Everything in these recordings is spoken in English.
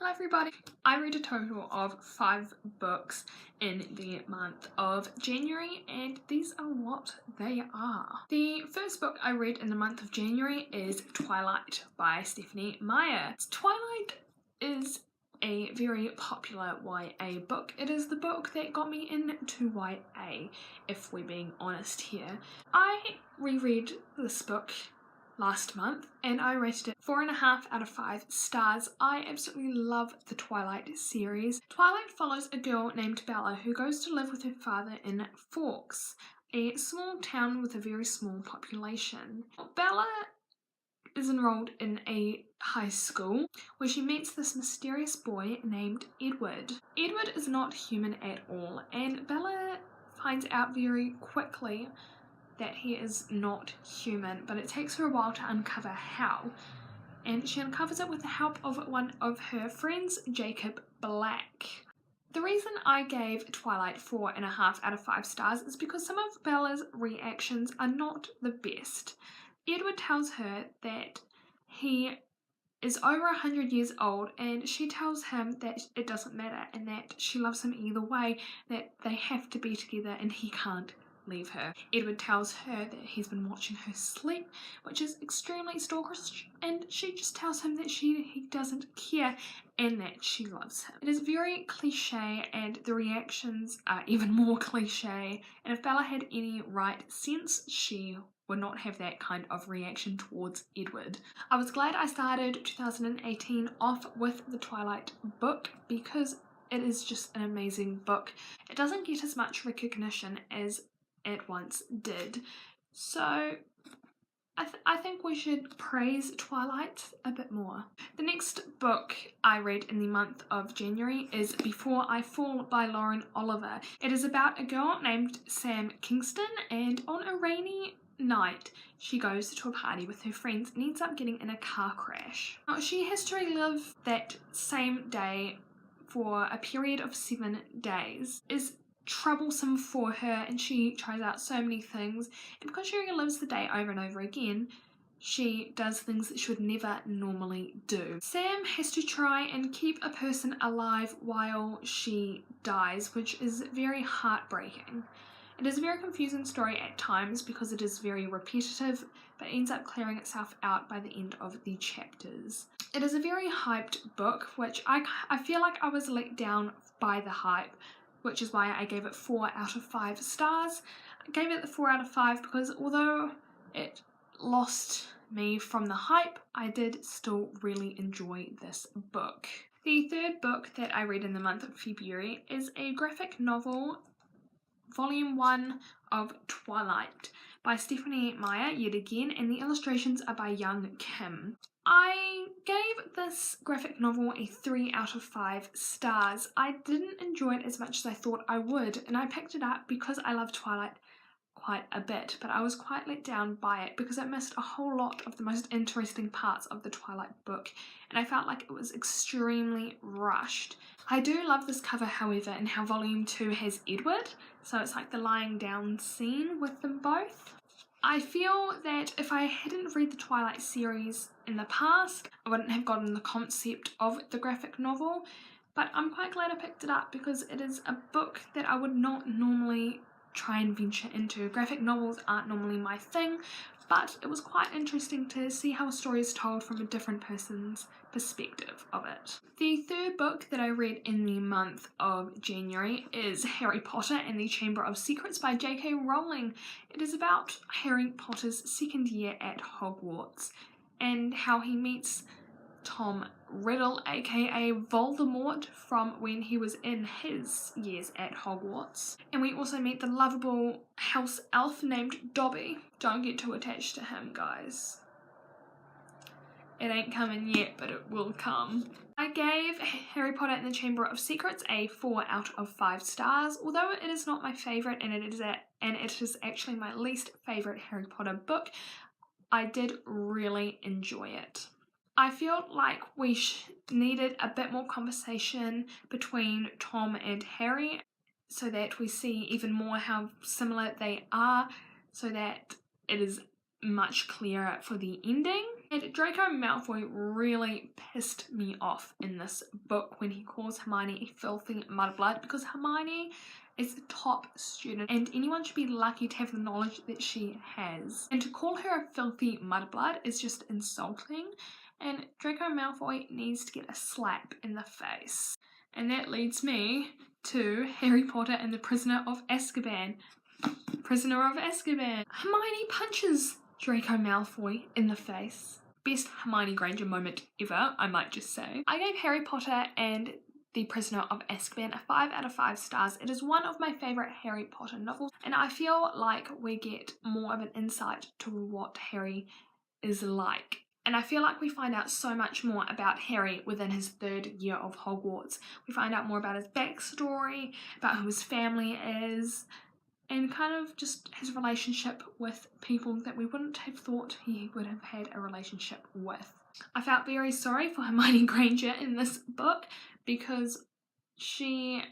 Hello everybody! I read a total of 5 books in the month of January, and these are what they are. The first book I read in the month of January is Twilight by Stephenie Meyer. Twilight is a very popular YA book. It is the book that got me into YA, if we're being honest here. I reread this book last month and I rated it 4.5 out of 5 stars. I absolutely love the Twilight series. Twilight follows a girl named Bella who goes to live with her father in Forks, a small town with a very small population. Bella is enrolled in a high school where she meets this mysterious boy named Edward. Edward is not human at all, and Bella finds out very quickly that he is not human, but it takes her a while to uncover how, and she uncovers it with the help of one of her friends, Jacob Black. The reason I gave Twilight 4.5 out of 5 stars is because some of Bella's reactions are not the best. Edward tells her that he is over 100 years old, and she tells him that it doesn't matter and that she loves him either way, that they have to be together and he can't leave her. Edward tells her that he's been watching her sleep, which is extremely stalkerish, and she just tells him that he doesn't care and that she loves him. It is very cliche, and the reactions are even more cliche, and if Bella had any right sense, she would not have that kind of reaction towards Edward. I was glad I started 2018 off with the Twilight book because it is just an amazing book. It doesn't get as much recognition as it once did, so I think we should praise Twilight a bit more. The next book I read in the month of January is Before I Fall by Lauren Oliver. It is about a girl named Sam Kingston, and on a rainy night she goes to a party with her friends and ends up getting in a car crash. Now, she has to relive that same day for a period of 7 days. Is troublesome for her, and she tries out so many things, and because she relives the day over and over again, she does things that she would never normally do. Sam has to try and keep a person alive while she dies, which is very heartbreaking. It is a very confusing story at times because it is very repetitive, but ends up clearing itself out by the end of the chapters. It is a very hyped book, which I feel like I was let down by the hype, which is why I gave it 4 out of 5 stars. I gave it the 4 out of 5 because although it lost me from the hype, I did still really enjoy this book. The third book that I read in the month of February is a graphic novel, Volume 1 of Twilight by Stephenie Meyer yet again, and the illustrations are by Young Kim. I gave this graphic novel a 3 out of 5 stars. I didn't enjoy it as much as I thought I would, and I picked it up because I love Twilight quite a bit, but I was quite let down by it because I missed a whole lot of the most interesting parts of the Twilight book, and I felt like it was extremely rushed. I do love this cover, however, and how Volume 2 has Edward, so it's like the lying down scene with them both. I feel that if I hadn't read the Twilight series in the past, I wouldn't have gotten the concept of the graphic novel, but I'm quite glad I picked it up because it is a book that I would not normally try and venture into. Graphic novels aren't normally my thing, but it was quite interesting to see how a story is told from a different person's perspective of it. The third book that I read in the month of January is Harry Potter and the Chamber of Secrets by J.K. Rowling. It is about Harry Potter's second year at Hogwarts and how he meets Tom Riddle, aka Voldemort, from when he was in his years at Hogwarts. And we also meet the lovable house elf named Dobby. Don't get too attached to him, guys. It ain't coming yet, but it will come. I gave Harry Potter and the Chamber of Secrets a 4 out of 5 stars, although it is not my favourite and it is actually my least favourite Harry Potter book. I did really enjoy it. I feel like we needed a bit more conversation between Tom and Harry so that we see even more how similar they are, so that it is much clearer for the ending. And Draco Malfoy really pissed me off in this book when he calls Hermione a filthy mudblood, because Hermione is a top student and anyone should be lucky to have the knowledge that she has. And to call her a filthy mudblood is just insulting, and Draco Malfoy needs to get a slap in the face. And that leads me to Harry Potter and the Prisoner of Azkaban. Prisoner of Azkaban. Hermione punches Draco Malfoy in the face. Best Hermione Granger moment ever, I might just say. I gave Harry Potter and the Prisoner of Azkaban a 5 out of 5 stars. It is one of my favourite Harry Potter novels, and I feel like we get more of an insight to what Harry is like. And I feel like we find out so much more about Harry within his 3rd year of Hogwarts. We find out more about his backstory, about who his family is, and kind of just his relationship with people that we wouldn't have thought he would have had a relationship with. I felt very sorry for Hermione Granger in this book because she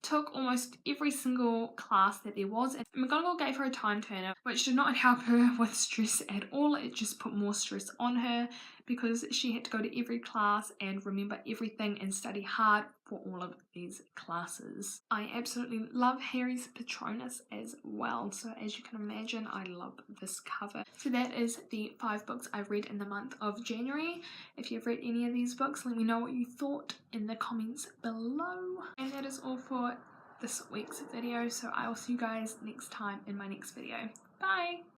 took almost every single class that there was, and McGonagall gave her a time turner, which did not help her with stress at all. It just put more stress on her because she had to go to every class and remember everything and study hard for all of these classes. I absolutely love Harry's Patronus as well, so as you can imagine, I love this cover. So that is the 5 books I've read in the month of January. If you've read any of these books, let me know what you thought in the comments below. And that is all for this week's video, so I will see you guys next time in my next video. Bye!